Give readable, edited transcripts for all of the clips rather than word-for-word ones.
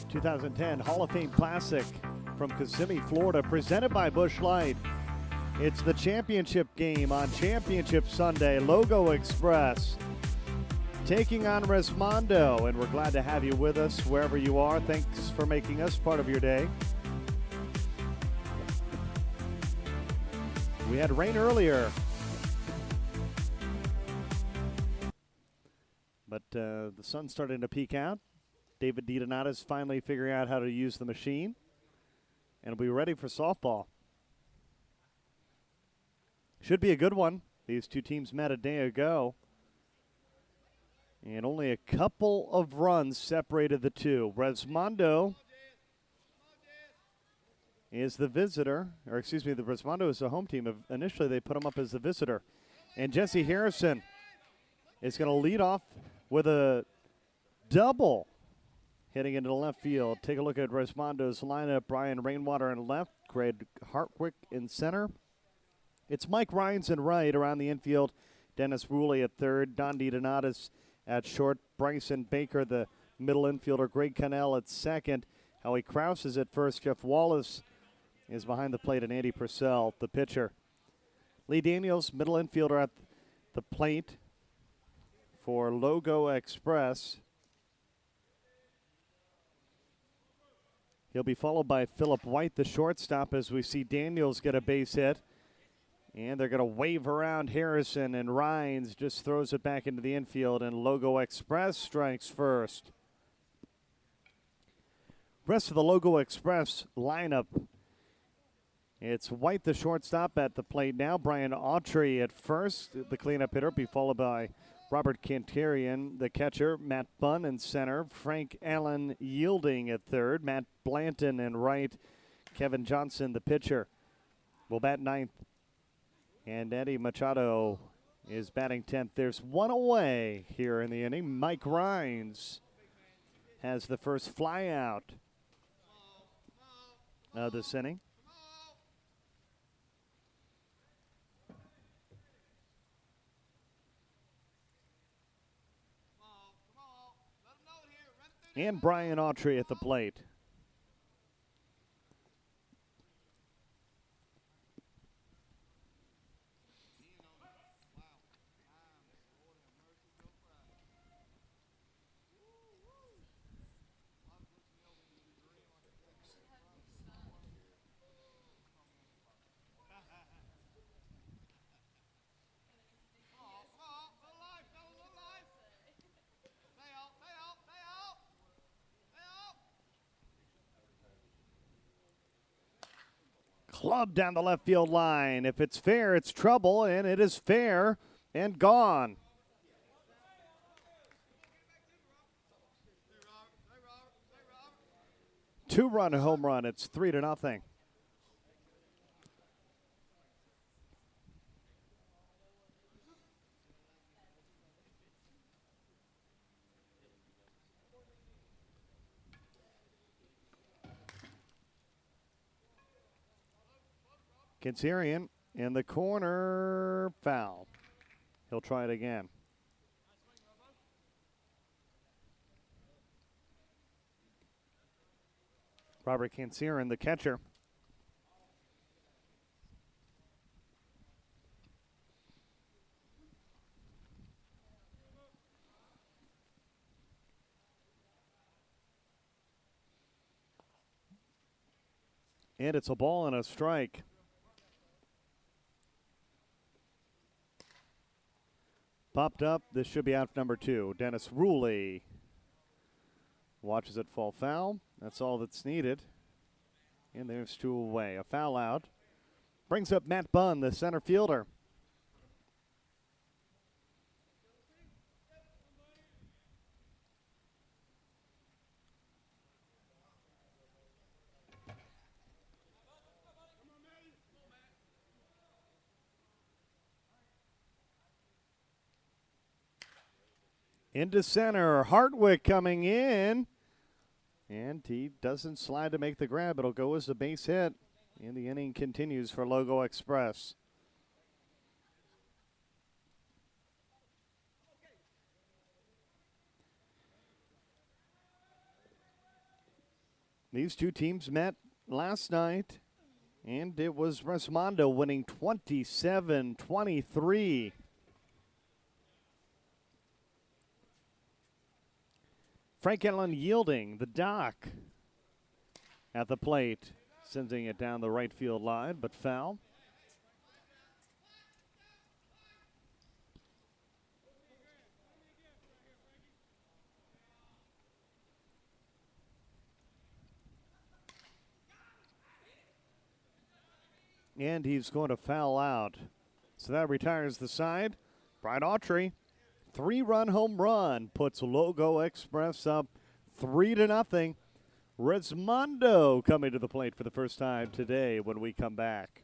2010 Hall of Fame Classic from Kissimmee, Florida, presented by Busch Light. It's the championship game on Championship Sunday. Logo Express taking on Resmondo, and we're glad to have you with us wherever you are. Thanks for making us part of your day. We had rain earlier, but the sun's starting to peek out. David DiDonato's finally figuring out how to use the machine, and we'll be ready for softball. Should be a good one. These two teams met a day ago, and only a couple of runs separated the two. Resmondo is the visitor, or excuse me, the Resmondo is the home team. Initially, they put him up as the visitor. And Jesse Harrison is going to lead off with a double hitting into the left field. Take a look at Resmondo's lineup. Brian Rainwater in left, Craig Hartwick in center. It's Mike Rhines in right. Around the infield, Dennis Ruley at third, Don DiDonatis at short, Bryson Baker, the middle infielder, Greg Cannell at second, Howie Krause is at first, Jeff Wallace is behind the plate, and Andy Purcell, the pitcher. Lee Daniels, middle infielder at the plate for Logo Express. He'll be followed by Philip White, the shortstop, as we see Daniels get a base hit. And they're going to wave around Harrison, and Rhines just throws it back into the infield, and Logo Express strikes first. Rest of the Logo Express lineup. It's White, the shortstop, at the plate now. Brian Autry at first, the cleanup hitter, be followed by Robert Cantarian, the catcher. Matt Bunn in center. Frank Allen Yielding at third. Matt Blanton in right. Kevin Johnson, the pitcher, will bat ninth. And Eddie Machado is batting 10th. There's one away here in the inning. Mike Rhines has the first fly out of this inning. And Brian Autry at the plate. Club down the left field line. If it's fair, it's trouble, and it is fair and gone. Two-run home run. It's 3-0. Kensarian in the corner, foul. He'll try it again. Robert Kensarian, the catcher. And it's a ball and a strike. Popped up. This should be out number 2. Dennis Ruley watches it fall foul. That's all that's needed. And there's 2 away. A foul out. Brings up Matt Bunn, the center fielder. Into center, Hartwick coming in, and he doesn't slide to make the grab. It'll go as a base hit, and the inning continues for Logo Express. These two teams met last night, and it was Resmondo winning 27-23. Frank Allen yielding the dock at the plate, sending it down the right field line, but foul. And he's going to foul out. So that retires the side. Brian Autry, 3-run home run, puts Logo Express up 3-0. Resmondo coming to the plate for the first time today when we come back.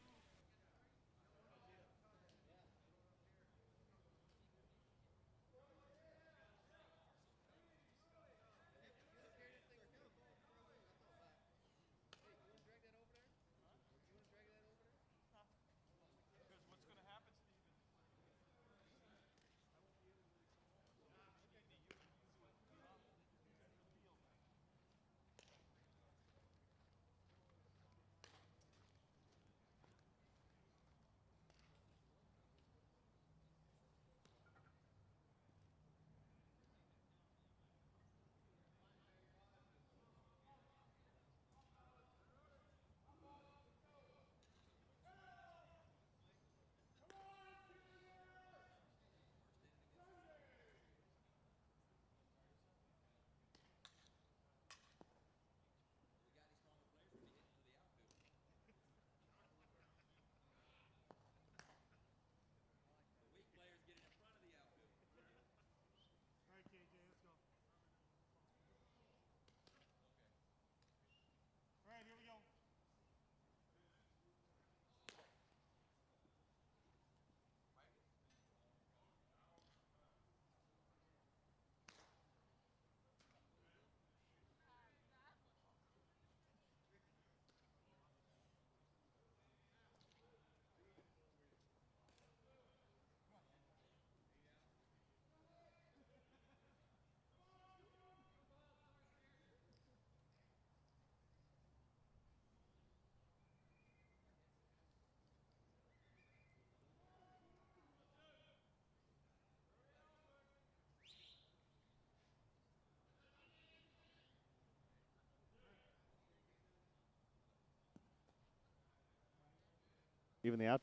Even the out.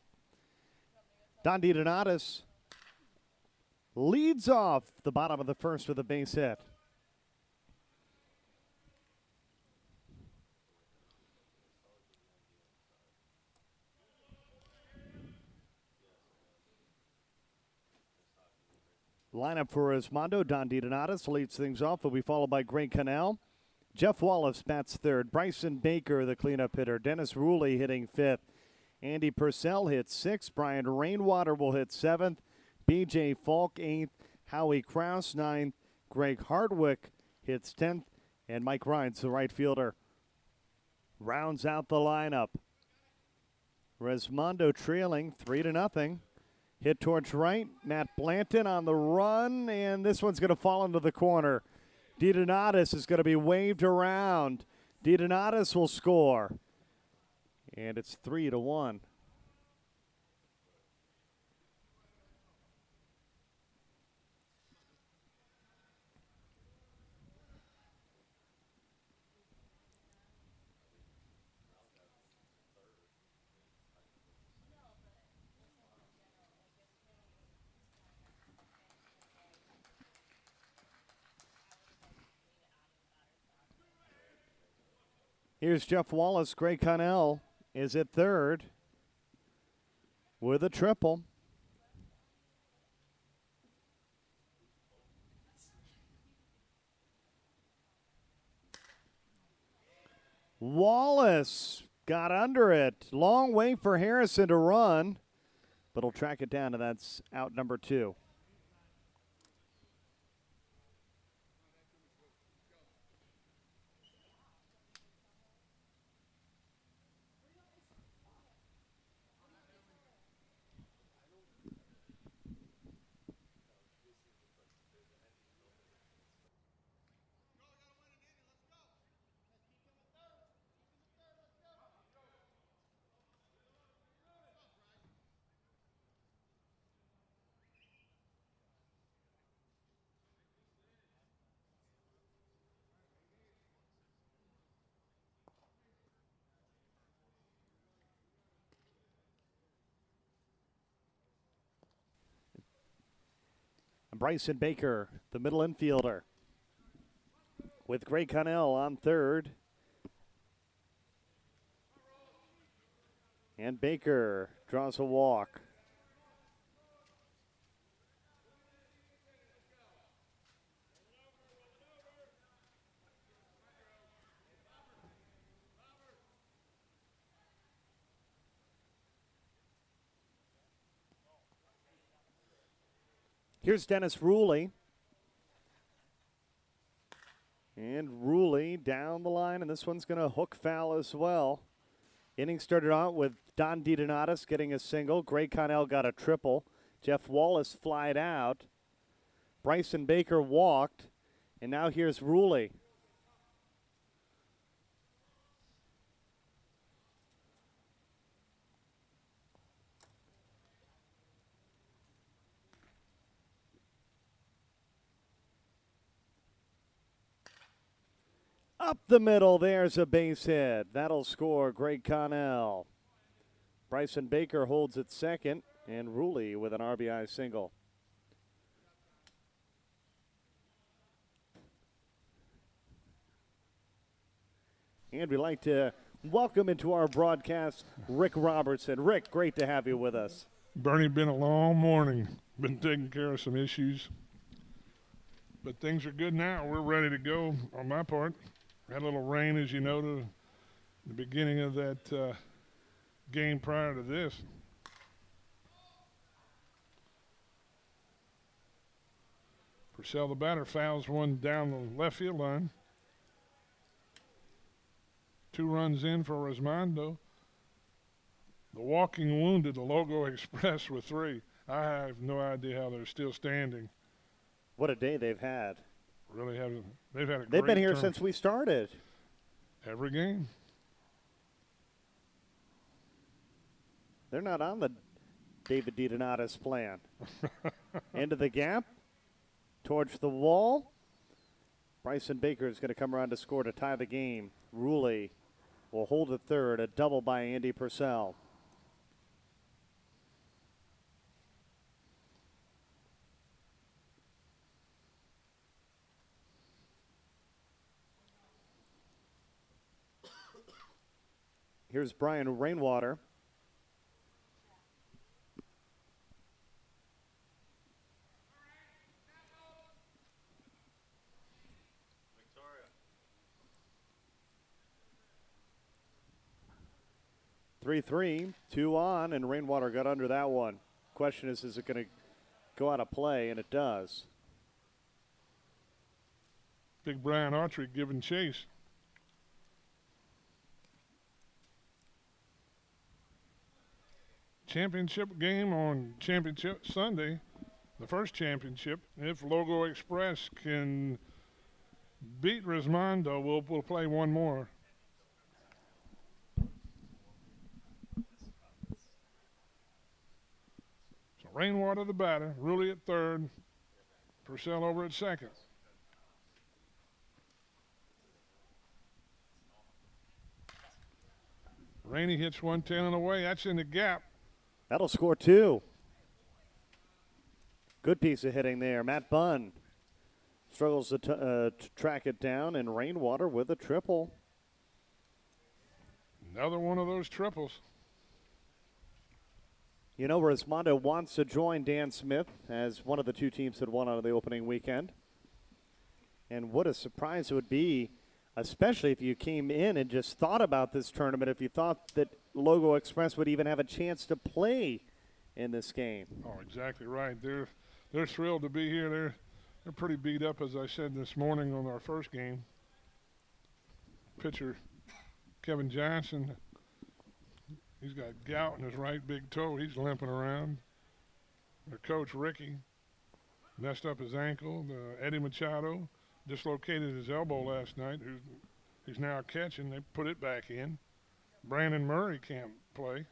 Don DiDonatis leads off the bottom of the first with a base hit. Lineup for Resmondo. Don DiDonatis leads things off. Will be followed by Greg Cannell. Jeff Wallace bats third. Bryson Baker, the cleanup hitter. Dennis Ruley hitting fifth. Andy Purcell hits sixth. Brian Rainwater will hit seventh. B.J. Falk eighth. Howie Krause ninth. Greg Hardwick hits 10th. And Mike Rines, the right fielder, rounds out the lineup. Resmondo trailing 3-0. Hit towards right. Matt Blanton on the run, and this one's going to fall into the corner. DiDonatis is going to be waved around. DiDonatis will score. And it's 3-1. Here's Jeff Wallace. Greg Connell is at third with a triple. Wallace got under it. Long way for Harrison to run, but he'll track it down, and that's out number 2. Bryson Baker, the middle infielder, with Gray Connell on third. And Baker draws a walk. Here's Dennis Ruley. And Ruley down the line, and this one's going to hook foul as well. Inning started out with Don DiDonatis getting a single. Gray Connell got a triple. Jeff Wallace flied out. Bryson Baker walked. And now here's Ruley. Up the middle, there's a base hit. That'll score Greg Connell. Bryson Baker holds at second, and Ruley with an RBI single. And we'd like to welcome into our broadcast Rick Robertson. Rick, great to have you with us. Bernie, been a long morning. Been taking care of some issues. But things are good now. We're ready to go on my part. Had a little rain, as you know, to the beginning of that game prior to this. Purcell, the batter, fouls one down the left field line. 2 runs in for Resmondo. The walking wounded, the Logo Express with 3. I have no idea how they're still standing. What a day they've had. Really haven't. They've had a They've great been here term. since we started. Every game. They're not on the David DiDonatis plan. Into the gap. Towards the wall. Bryson Baker is going to come around to score to tie the game. Ruley will hold at third. A double by Andy Purcell. Here's Brian Rainwater. Victoria. 3-3, 2 on, and Rainwater got under that one. Question is it going to go out of play? And it does. Big Brian Autry giving chase. Championship game on Championship Sunday, the first championship. If Logo Express can beat Resmondo, we'll play one more. So Rainwater the batter, Ruley at third, Purcell over at second. Rainey hits 110 and away. That's in the gap. That'll score 2. Good piece of hitting there. Matt Bunn struggles to track it down, and Rainwater with a triple. Another one of those triples. You know, Resmondo wants to join Dan Smith as one of the 2 teams that won out of the opening weekend. And what a surprise it would be, especially if you came in and just thought about this tournament, if you thought that Logo Express would even have a chance to play in this game. Oh, exactly right. They're thrilled to be here. They're pretty beat up, as I said this morning on our first game. Pitcher Kevin Johnson, he's got gout in his right big toe. He's limping around. Their coach Ricky messed up his ankle. Eddie Machado dislocated his elbow last night. He's now catching. They put it back in. Brandon Murray can't play.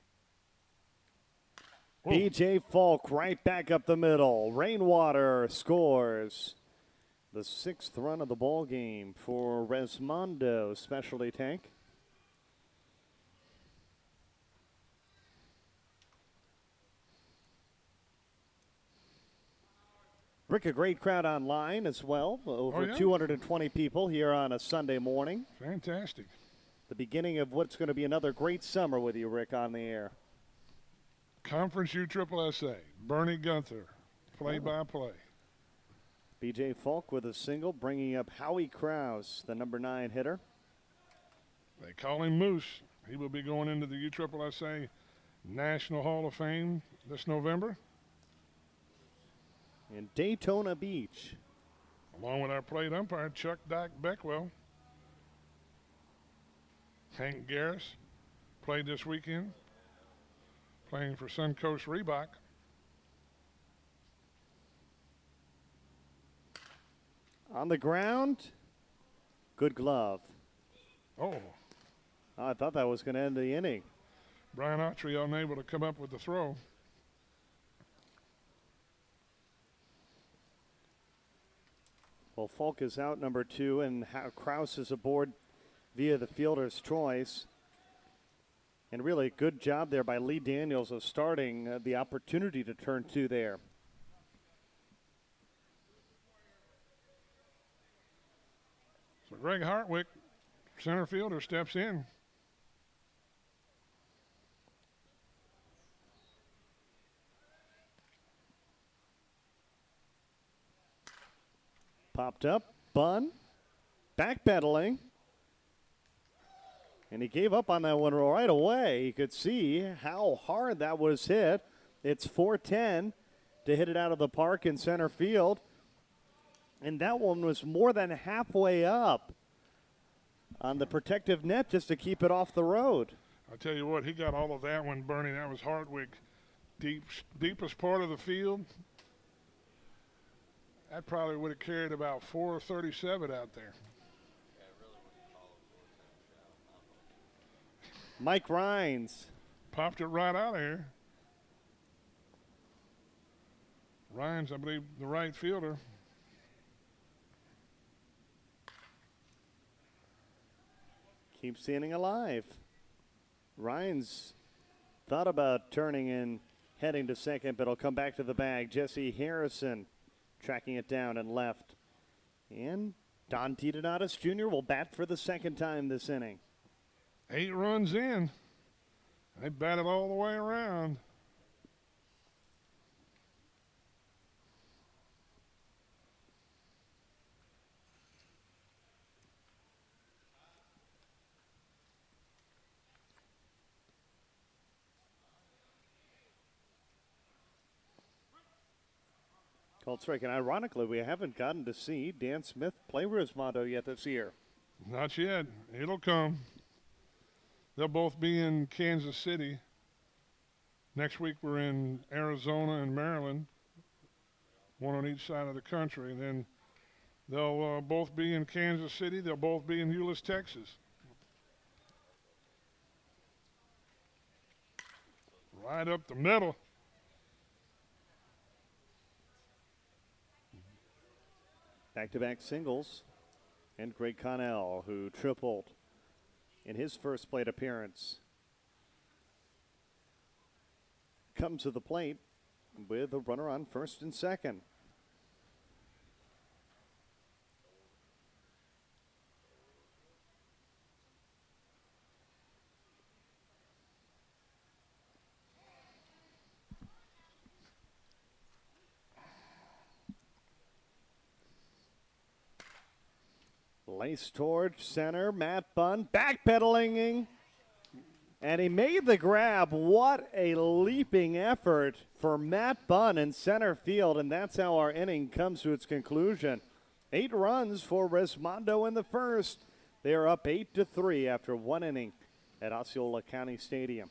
Whoa. B.J. Falk right back up the middle. Rainwater scores the 6th run of the ball game for Resmondo Specialty Tank. Rick, a great crowd online as well. Over 220 people here on a Sunday morning. Fantastic. The beginning of what's going to be another great summer with you, Rick, on the air. Conference USSSA. Bernie Gunther, play-by-play. B.J. Falk with a single, bringing up Howie Krause, the number 9 hitter. They call him Moose. He will be going into the USSSA National Hall of Fame this November. In Daytona Beach. Along with our plate umpire, Chuck Dyke Beckwell. Hank Garris played this weekend, playing for Suncoast Reebok. On the ground, good glove. Oh. I thought that was going to end the inning. Brian Autry unable to come up with the throw. Well, Falk is out, number 2, and Krause is aboard via the fielder's choice. And really good job there by Lee Daniels of starting the opportunity to turn 2 there. So Greg Hartwick, center fielder, steps in. Popped up, Bunn, backpedaling. And he gave up on that one right away. You could see how hard that was hit. It's 410 to hit it out of the park in center field. And that one was more than halfway up on the protective net just to keep it off the road. I'll tell you what, he got all of that one, Bernie. That was Hartwick. Deepest part of the field. That probably would have carried about 437 out there. Mike Rhines. Popped it right out of here. Rhines, I believe, the right fielder. Keeps the inning alive. Rhines thought about turning and heading to second, but he'll come back to the bag. Jesse Harrison tracking it down and left. And Don Titonatis Jr. will bat for the second time this inning. 8 runs in. They batted all the way around. Called strike, and ironically, we haven't gotten to see Dan Smith play Resmondo yet this year. Not yet. It'll come. They'll both be in Kansas City. Next week we're in Arizona and Maryland, one on each side of the country. Then they'll both be in Kansas City. They'll both be in Euless, Texas. Right up the middle. Back-to-back singles. And Greg Connell, who tripled in his first plate appearance, comes to the plate with a runner on first and second. Lace towards center, Matt Bunn backpedaling, and he made the grab. What a leaping effort for Matt Bunn in center field, and that's how our inning comes to its conclusion. 8 runs for Resmondo in the first. They are up 8-3 after 1 inning at Osceola County Stadium.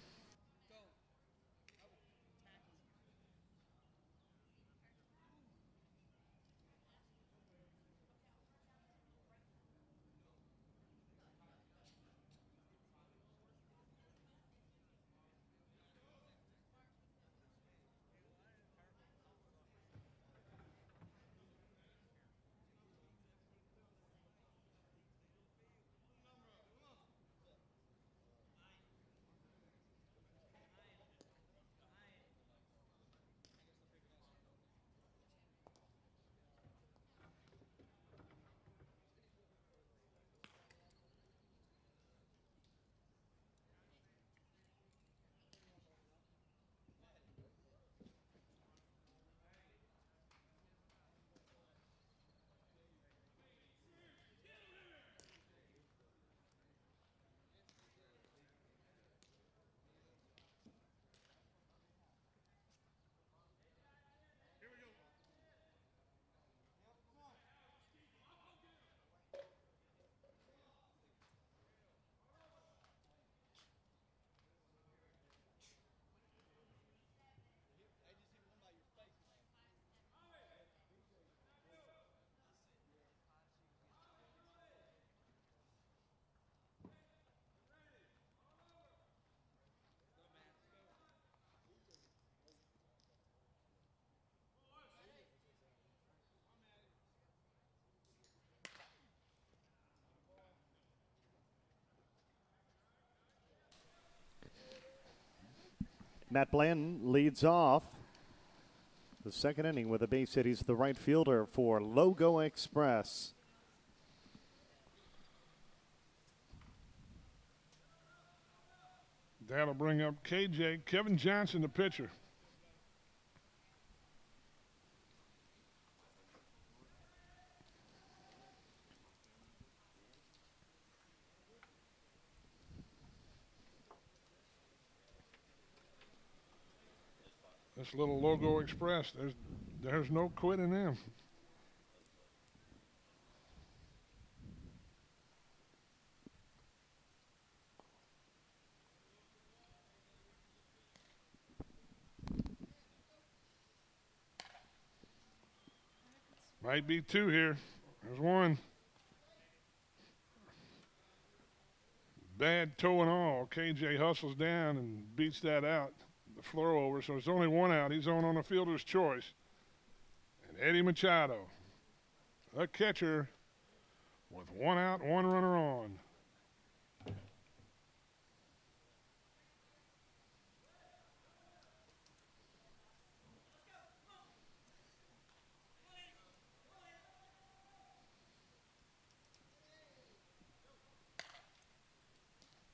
Matt Bland leads off the second inning with a base hit. He's the right fielder for Logo Express. That'll bring up KJ. Kevin Johnson, the pitcher. This little Logo Express, there's no quitting them. Might be two here. There's one. Bad toe and all. KJ hustles down and beats that out. The throw over, so there's only one out. He's on a fielder's choice. And Eddie Machado, the catcher, with one out, one runner on.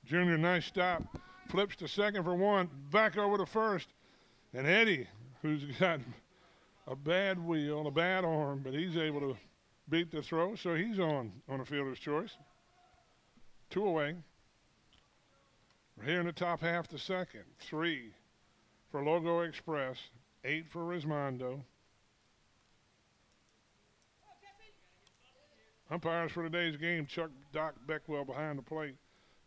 Junior, nice stop. Flips to second for one. Back over to first. And Eddie, who's got a bad wheel, a bad arm, but he's able to beat the throw, so he's on a fielder's choice. Two away. We're here in the top half the second. 3 for Logo Express. 8 for Resmondo. Umpires for today's game: Chuck Doc Beckwell behind the plate,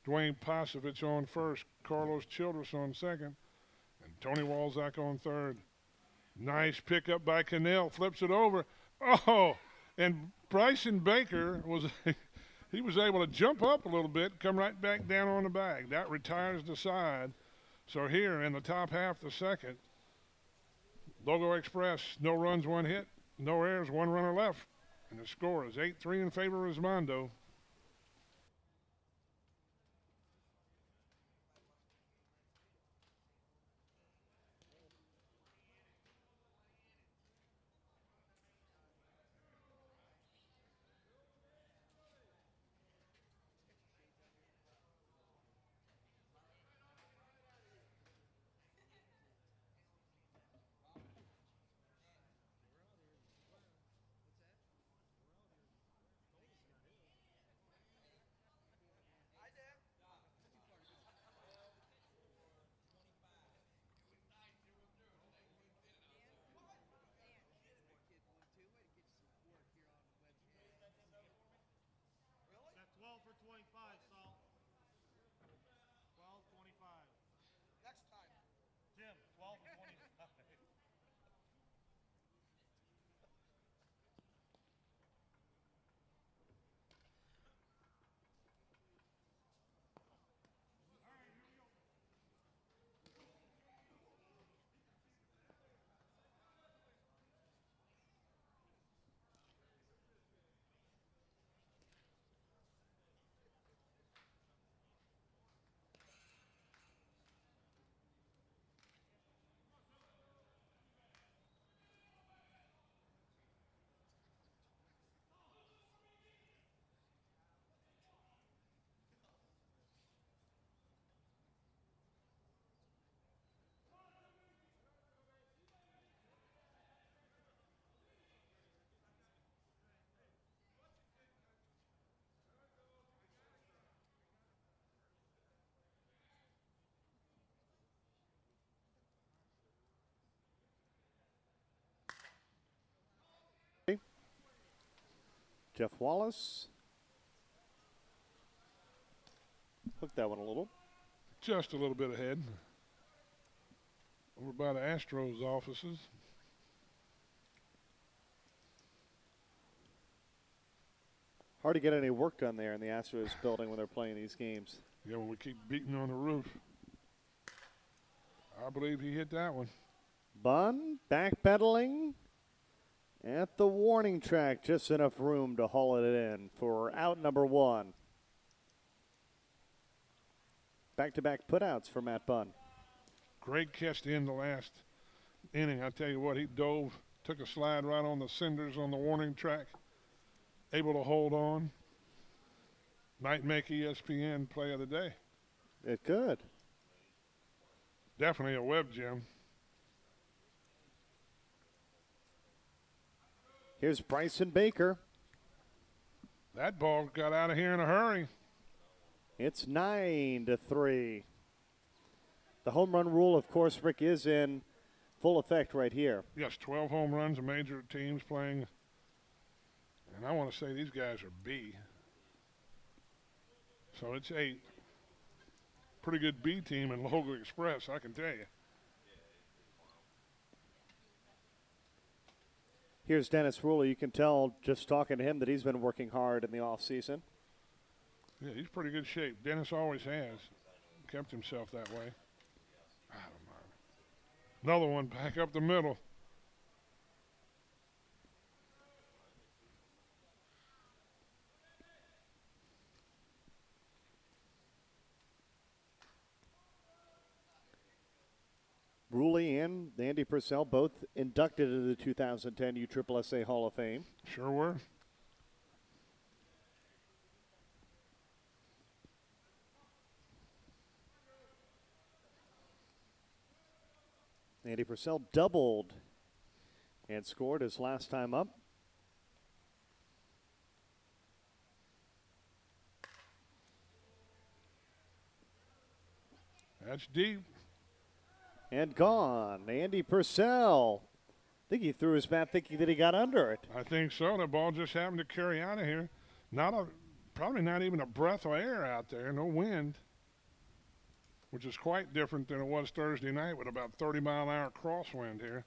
Dwayne Posevich on first, Carlos Childress on second, and Tony Walzak on third. Nice pickup by Cannell, flips it over. Oh, and Bryson Baker he was able to jump up a little bit, come right back down on the bag. That retires the side. So here in the top half the second, Logo Express, no runs, one hit, no errors, one runner left. And the score is 8-3 in favor of Resmondo. Jeff Wallace. Hooked that one a little. Just a little bit ahead. Over by the Astros offices. Hard to get any work done there in the Astros building when they're playing these games. Yeah, when we keep beating on the roof. I believe he hit that one. Bunn backpedaling at the warning track. Just enough room to haul it in for out number one. Back-to-back putouts for Matt Bunn. Great catch to end the last inning. I tell you what, he dove, took a slide right on the cinders on the warning track, able to hold on. Might make ESPN play of the day. It could. Definitely a web gem. Here's Bryson Baker. That ball got out of here in a hurry. It's 9-3. The home run rule, of course, Rick, is in full effect right here. Yes, 12 home runs, major teams playing. And I want to say these guys are B. So it's 8. Pretty good B team in Logo Express, I can tell you. Here's Dennis Ruley. You can tell just talking to him that he's been working hard in the offseason. Yeah, he's pretty good shape. Dennis always has kept himself that way. I don't mind. Another one back up the middle. Ruley and Andy Purcell both inducted into the 2010 USSSA Hall of Fame. Sure were. Andy Purcell doubled and scored his last time up. That's deep. And gone. Andy Purcell. I think he threw his bat thinking that he got under it. I think so. The ball just happened to carry out of here. Probably not even a breath of air out there. No wind, which is quite different than it was Thursday night with about 30-mile-an-hour crosswind here.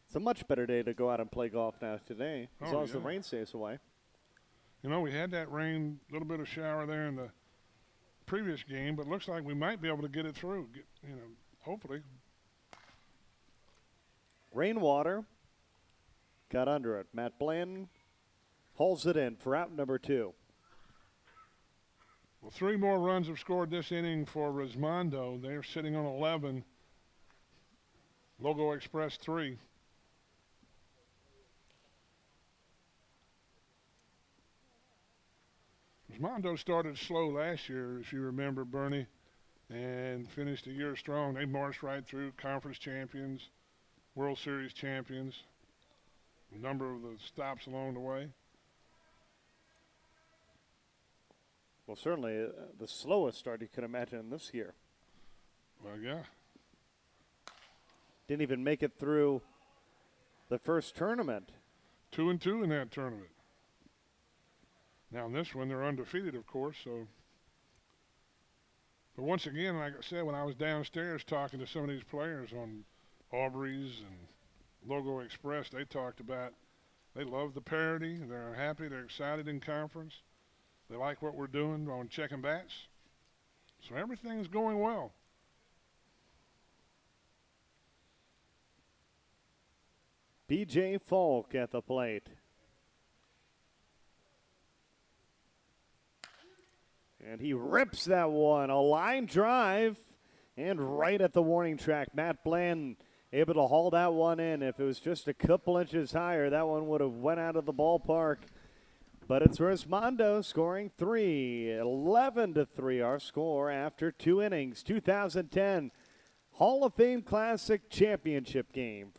It's a much better day to go out and play golf now today, as long as the yeah. rain stays away. You know, we had that rain, a little bit of shower there in the previous game, but looks like we might be able to get it through, hopefully. Rainwater got under it. Matt Bland holds it in for out number 2. Well, 3 more runs have scored this inning for Resmondo. They're sitting on 11. Logo Express 3. Resmondo started slow last year, if you remember, Bernie, and finished the year strong. They marched right through, conference champions, World Series champions, a number of the stops along the way. Well, certainly the slowest start you could imagine this year. Well, yeah. Didn't even make it through the first tournament. 2-2 in that tournament. Now in this one, they're undefeated, of course. So, but once again, like I said, when I was downstairs talking to some of these players on Aubrey's and Logo Express, they talked about they love the parity. They're happy. They're excited in conference. They like what we're doing on checking bats. So everything's going well. B.J. Falk at the plate. And he rips that one. A line drive and right at the warning track. Matt Bland able to haul that one in. If it was just a couple inches higher, that one would have went out of the ballpark. But it's Resmondo scoring 3. 11-3 our score after 2 innings. 2010 Hall of Fame Classic Championship game.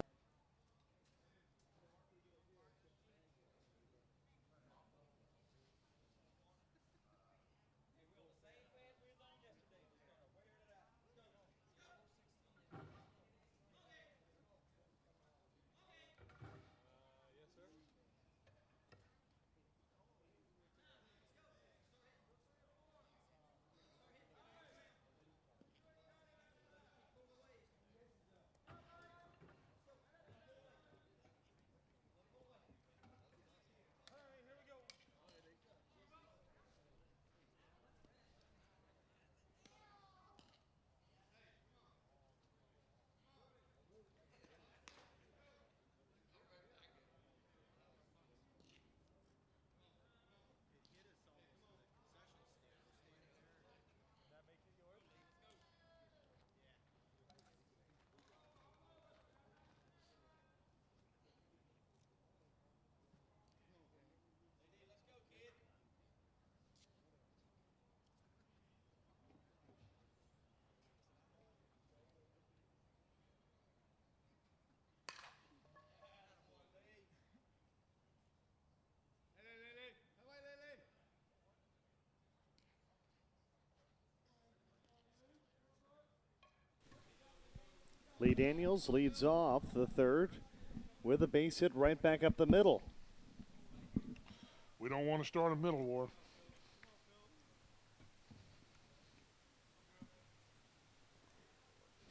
Lee Daniels leads off the third with a base hit right back up the middle. We don't want to start a middle war.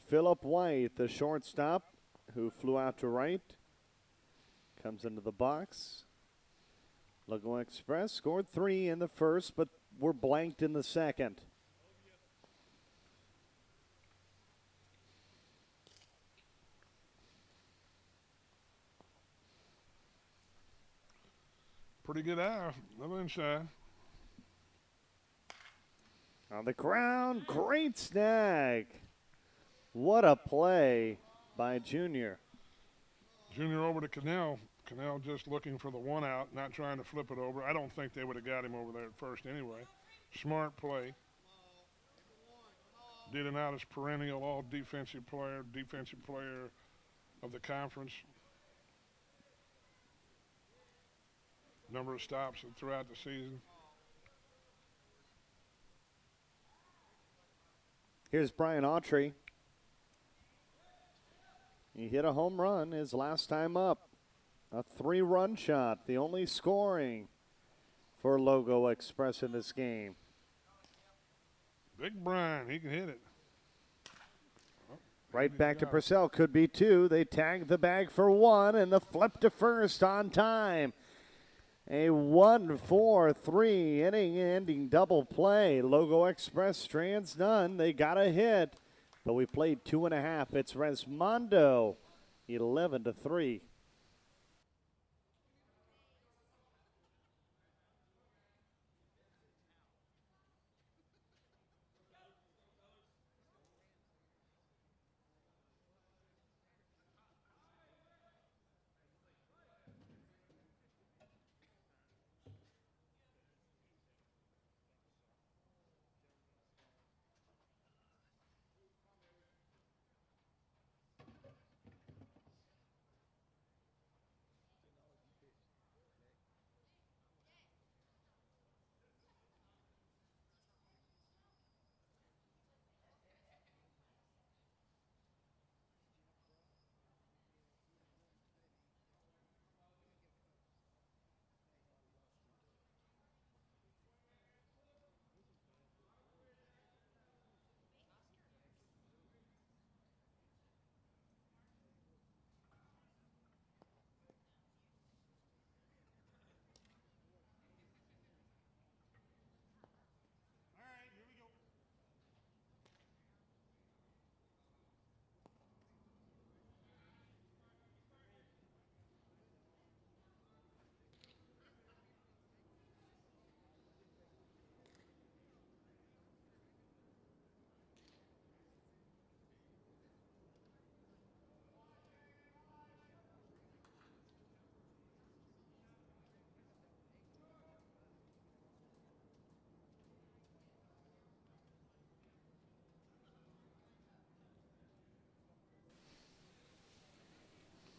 Philip White, the shortstop, who flew out to right, comes into the box. Logo Express scored 3 in the first, but were blanked in the second. Pretty good eye. Another inside. On the ground, great snag. What a play by Junior. Junior over to Cannell. Cannell just looking for the one out, not trying to flip it over. I don't think they would have got him over there at first anyway. Smart play. Dealing out as perennial all defensive player of the conference. Number of stops throughout the season. Here's Brian Autry. He hit a home run his last time up. A 3-run shot, the only scoring for Logo Express in this game. Big Brian, he can hit it. Oh, right back to Purcell, could be 2. They tag the bag for 1, and the flip to first on time. A 1-4-3 inning-ending double play. Logo Express strands none. They got a hit, but we played 2.5. It's Resmondo, 11-3.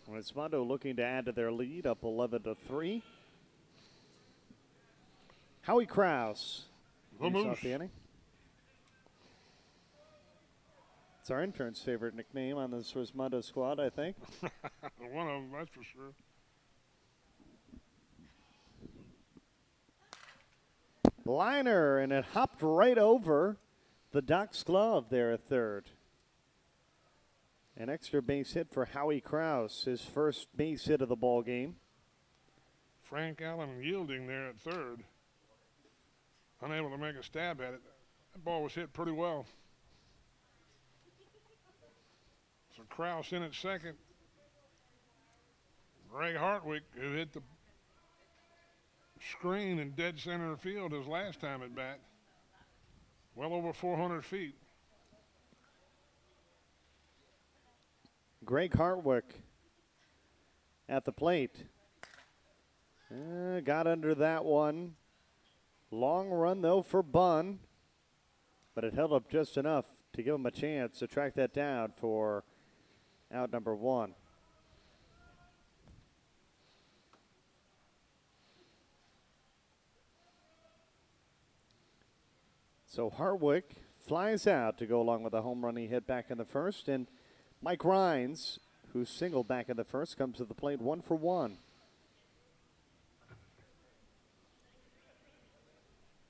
Resmondo looking to add to their lead, up 11-3. Howie Krause leads off the inning. It's our intern's favorite nickname on this Resmondo squad, I think. One of them, that's for sure. Liner, and it hopped right over the Doc's glove there at third. An extra base hit for Howie Krause, his first base hit of the ball game. Frank Allen yielding there at third. Unable to make a stab at it. That ball was hit pretty well. So Krause in at second. Greg Hartwick, who hit the screen in dead center of field his last time at bat. Well over 400 feet. Greg Hartwick at the plate. Got under that one. Long run, though, for Bunn. But it held up just enough to give him a chance to track that down for out number 1. So Hartwick flies out to go along with a home run he hit back in the first. And Mike Rhines, who singled back in the first, comes to the plate 1 for 1.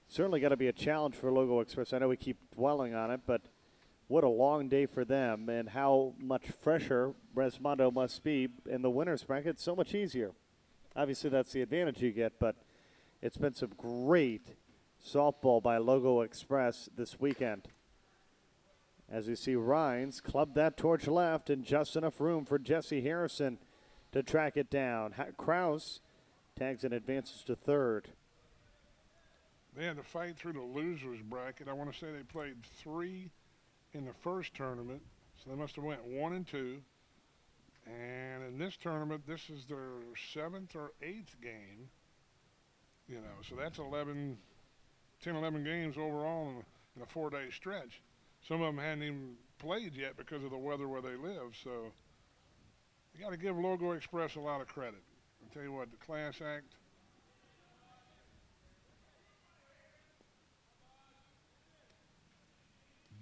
Certainly got to be a challenge for Logo Express. I know we keep dwelling on it, but what a long day for them, and how much fresher Resmondo must be in the winner's bracket. It's so much easier. Obviously, that's the advantage you get, but it's been some great softball by Logo Express this weekend. As you see, Rhines clubbed that torch left, and just enough room for Jesse Harrison to track it down. Kraus tags and advances to third. They had to fight through the loser's bracket. I want to say they played 3 in the first tournament, so they must have went 1 and 2. And in this tournament, this is their 7th or 8th game. You know, so that's 10, 11 games overall in a 4-day stretch. Some of them hadn't even played yet because of the weather where they live. So you got to give Logo Express a lot of credit. I'll tell you what, the class act.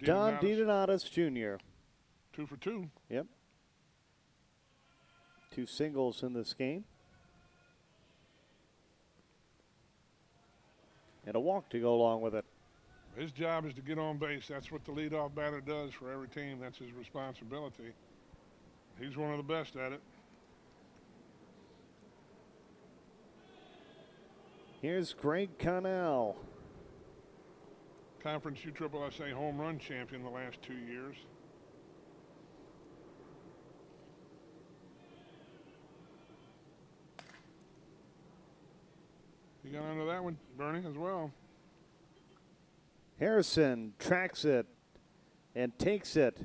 Don DiDonatis Jr. 2 for 2. Yep. 2 singles in this game. And a walk to go along with it. His job is to get on base. That's what the leadoff batter does for every team. That's his responsibility. He's one of the best at it. Here's Greg Connell. Conference USSSA home run champion the last 2 years. You got under that one, Bernie, as well. Harrison tracks it and takes it.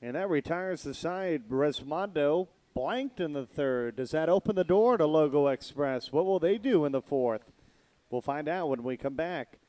And that retires the side. Resmondo blanked in the third. Does that open the door to Logo Express? What will they do in the fourth? We'll find out when we come back.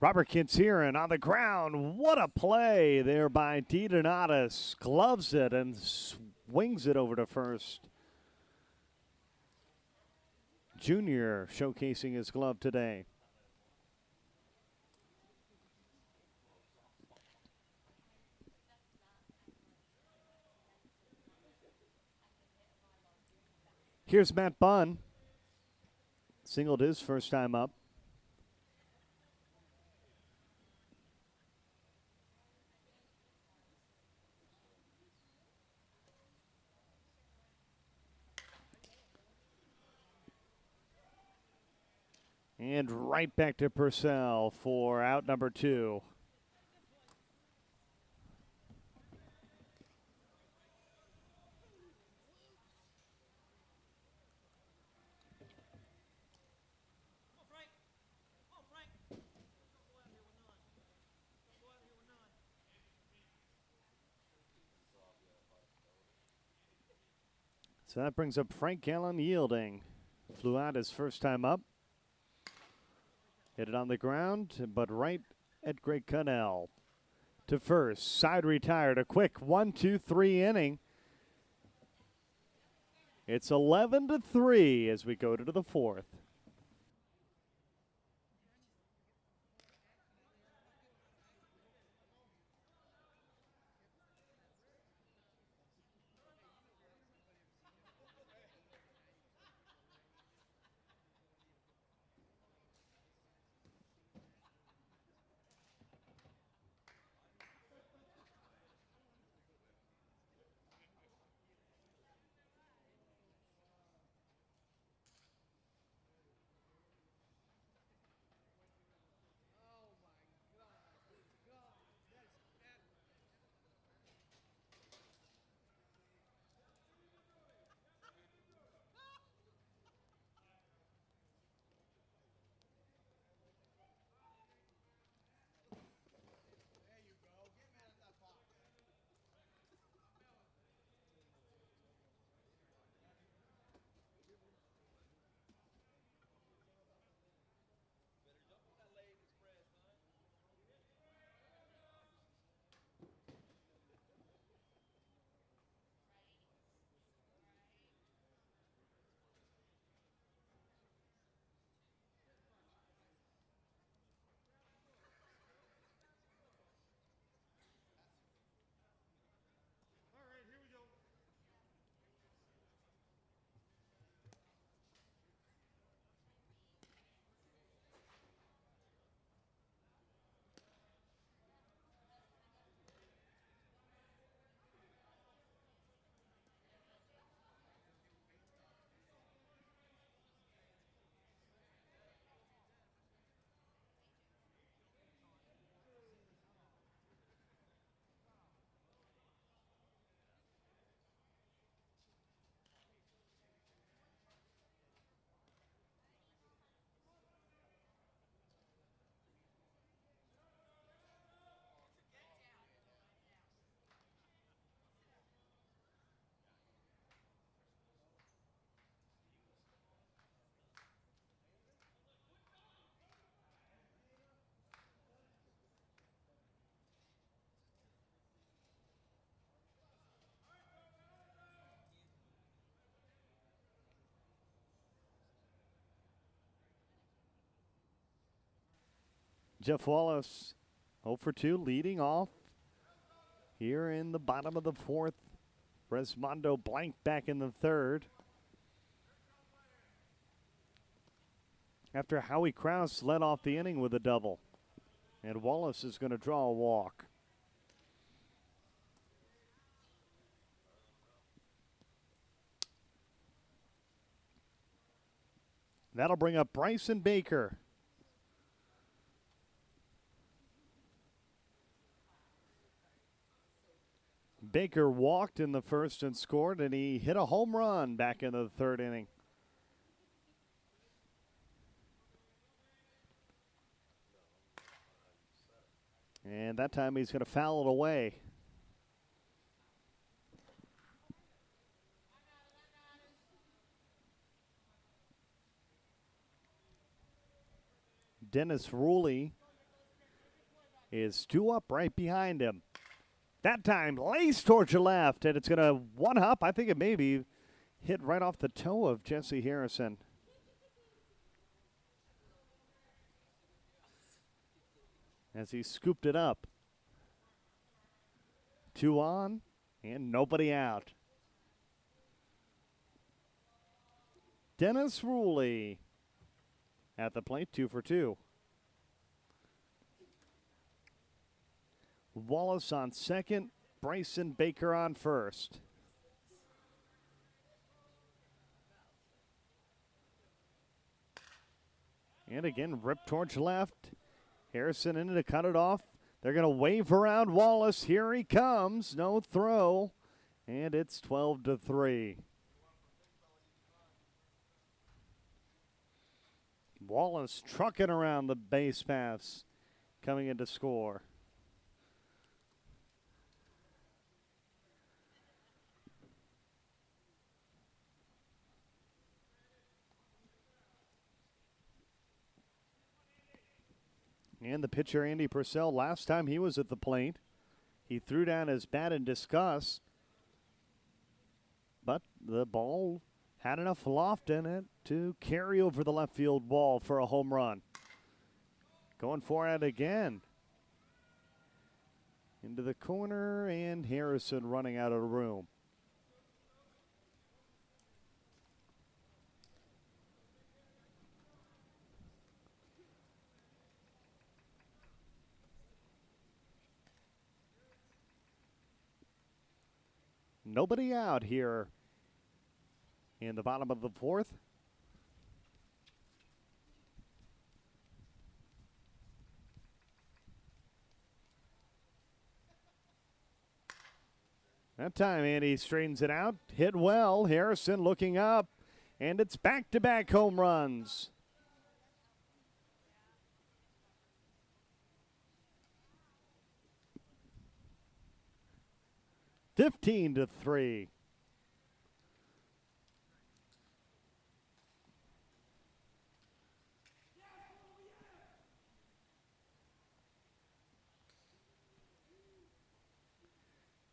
Robert Kinserin on the ground. What a play there by DiDonatis. Gloves it and swings it over to first. Junior showcasing his glove today. Here's Matt Bunn. Singled his first time up. And right back to Purcell for out number 2. So that brings up Frank Gallen yielding. Flew out his first time up. Hit it on the ground, but right at Greg Connell. to first. Side retired. A quick 1-2-3 inning. It's 11-3 as we go to the fourth. Jeff Wallace 0 for 2 leading off here in the bottom of the fourth. Resmondo blank back in the third. After Howie Krause led off the inning with a double. And Wallace is going to draw a walk. That'll bring up Bryson Baker. Baker walked in the first and scored, and he hit a home run back in the third inning. And that time he's going to foul it away. Dennis Ruley is 2 up right behind him. That time, laced towards your left, and it's going to one-up. I think it may be hit right off the toe of Jesse Harrison. As he scooped it up. 2 on, and nobody out. Dennis Ruley at the plate, 2 for 2. Wallace on second, Bryson Baker on first. And again, ripped towards left. Harrison in to cut it off. They're going to wave around Wallace. Here he comes. No throw. And it's 12-3. Wallace trucking around the base paths, coming in to score. And the pitcher, Andy Purcell, last time he was at the plate, He threw down his bat in disgust, but the ball had enough loft in it to carry over the left field wall for a home run. Going for it again. Into the corner, and Harrison running out of the room. Nobody out here in the bottom of the fourth. That time, Andy straightens it out. Hit well. Harrison looking up, and it's back-to-back home runs. (15-3).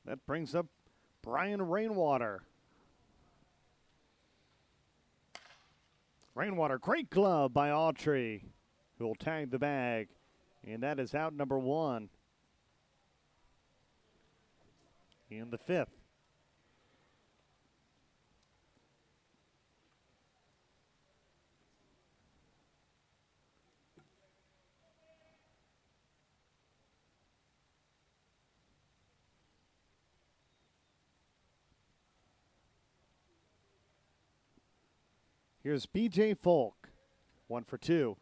That brings up Brian Rainwater. Rainwater, great glove by Autry, who will tag the bag. And that is out number one in the fifth. Here's B.J. Folk, 1 for 2.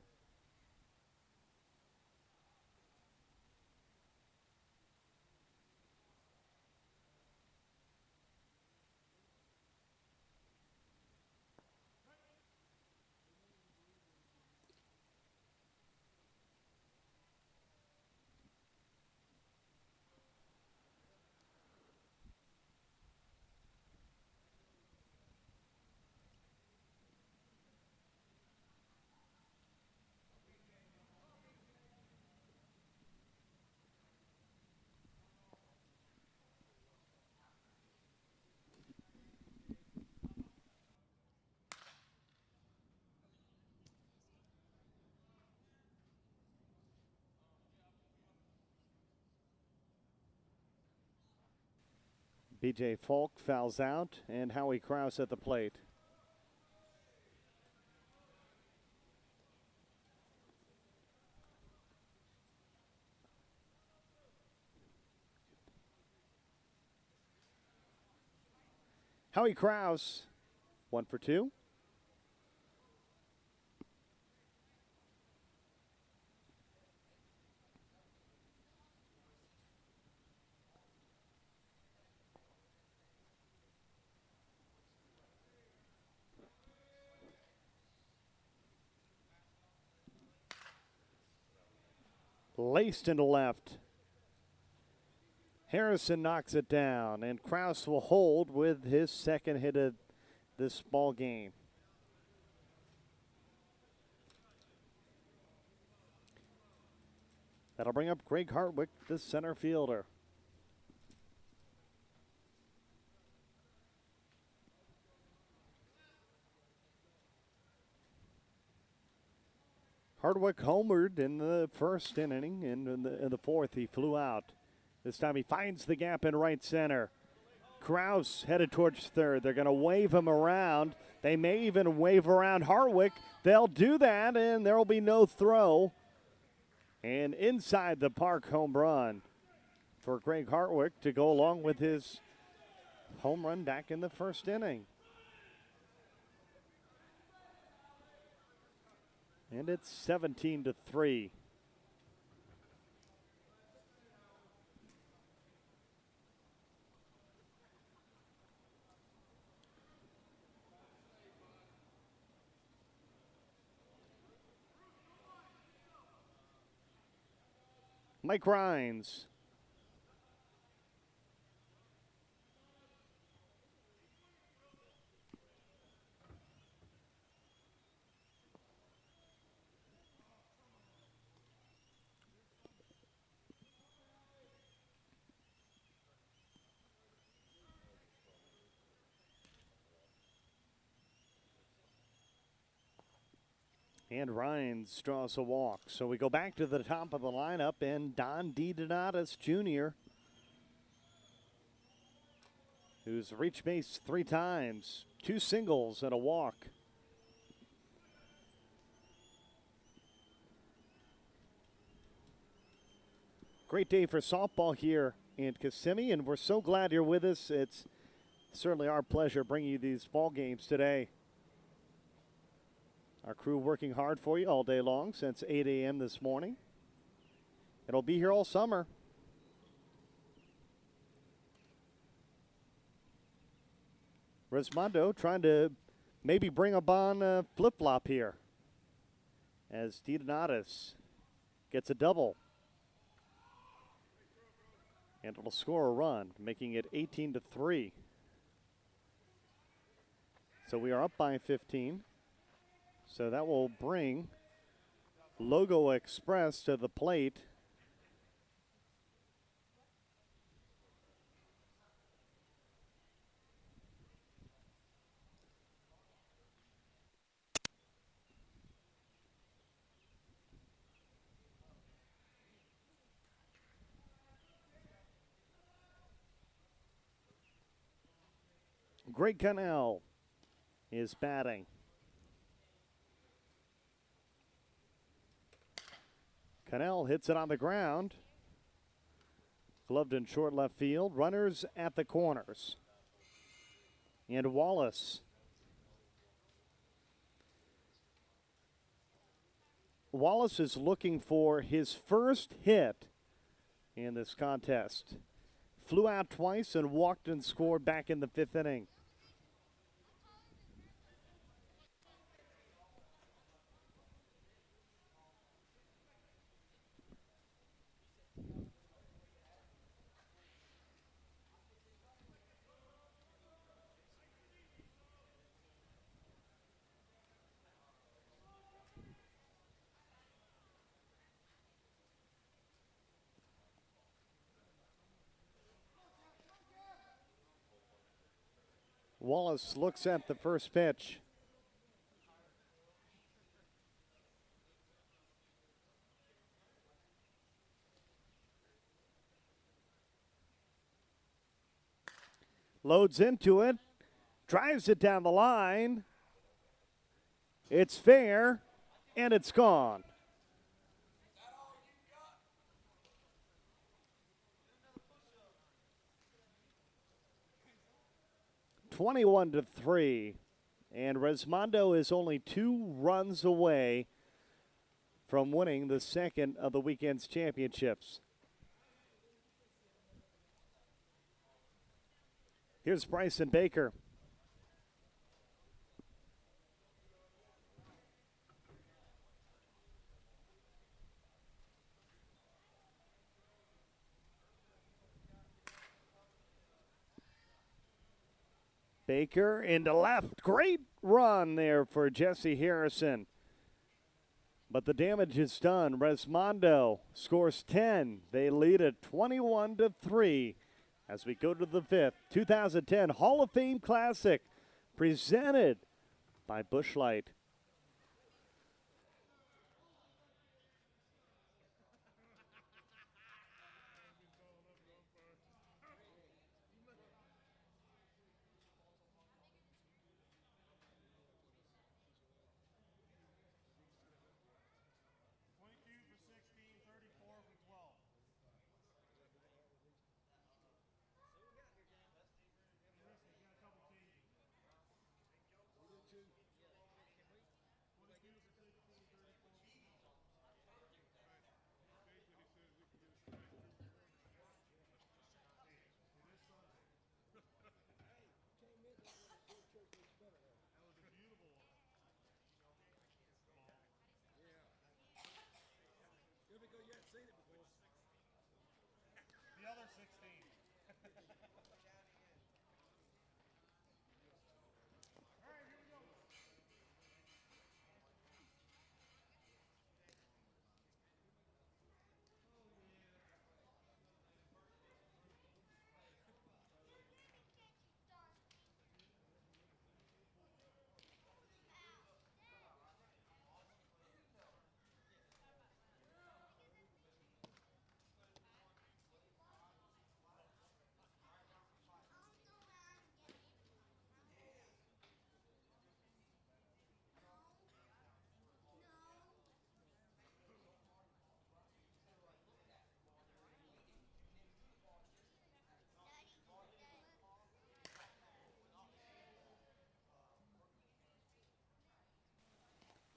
B.J. Folk fouls out, and Howie Krause at the plate. Howie Krause, 1 for 2. Laced into left. Harrison knocks it down, and Krause will hold with his second hit of this ball game. That'll bring up Greg Hartwick, the center fielder. Hardwick homered in the first inning, and in the fourth he flew out. This time he finds the gap in right center. Krause headed towards third. They're going to wave him around. They may even wave around Hardwick. They'll do that, and there will be no throw. And inside the park home run for Greg Hartwick to go along with his home run back in the first inning. And it's 17-3. Mike Rhines. And Rhines draws a walk. So we go back to the top of the lineup, and Don DiDonatis Jr., who's reached base 3 times, 2 singles and a walk. Great day for softball here in Kissimmee, and we're so glad you're with us. It's certainly our pleasure bringing you these ball games today. Our crew working hard for you all day long since 8 a.m. this morning. It'll be here all summer. Resmondo trying to maybe bring up on a flip-flop here as DiDonatis gets a double. And it'll score a run, making it 18-3. So we are up by 15. So that will bring Logo Express to the plate. Greg Cannell is batting. Cannell hits it on the ground. Gloved in short left field. Runners at the corners. And Wallace. Wallace is looking for his first hit in this contest. Flew out twice and walked and scored back in the 5th inning. Wallace looks at the first pitch. Loads into it, drives it down the line. It's fair, and it's gone. (21-3), and Resmondo is only 2 runs away from winning the second of the weekend's championships. Here's Bryson Baker. Baker into left. Great run there for Jesse Harrison. But the damage is done. Resmondo scores 10. They lead it 21-3 as we go to the 5th. 2010 Hall of Fame Classic presented by Busch Light.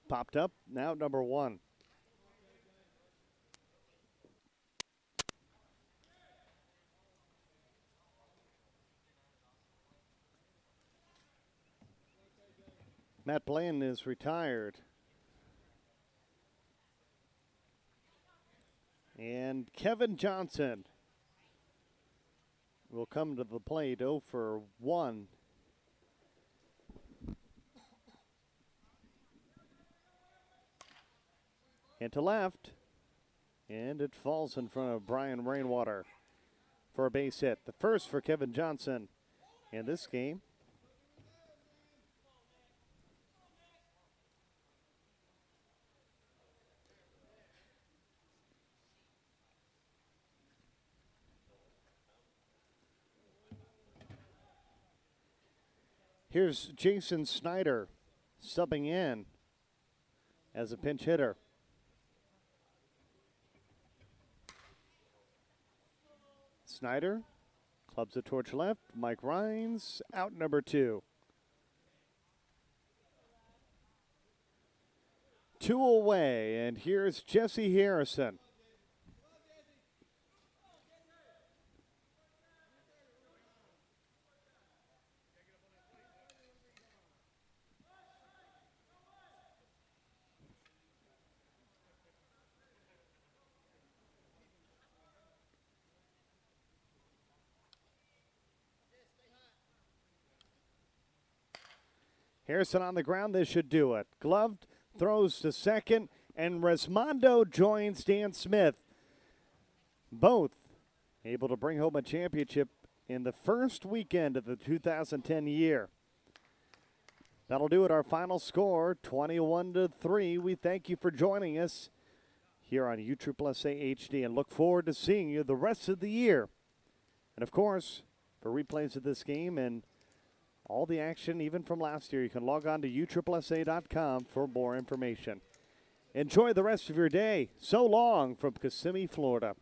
popped up, now number 1. Matt Bland is retired. And Kevin Johnson will come to the plate 0 for 1. And to left. And it falls in front of Brian Rainwater for a base hit. The first for Kevin Johnson in this game. Here's Jason Snyder subbing in as a pinch hitter. Snyder clubs it towards left. Mike Rhines out number 2. 2 away, and here's Jesse Harrison. Harrison on the ground, this should do it. Gloved, throws to second, and Resmondo joins Dan Smith. Both able to bring home a championship in the first weekend of the 2010 year. That'll do it. Our final score, 21-3. We thank you for joining us here on USSSA HD and look forward to seeing you the rest of the year. And of course, for replays of this game and all the action, even from last year, you can log on to USSSA.com for more information. Enjoy the rest of your day. So long from Kissimmee, Florida.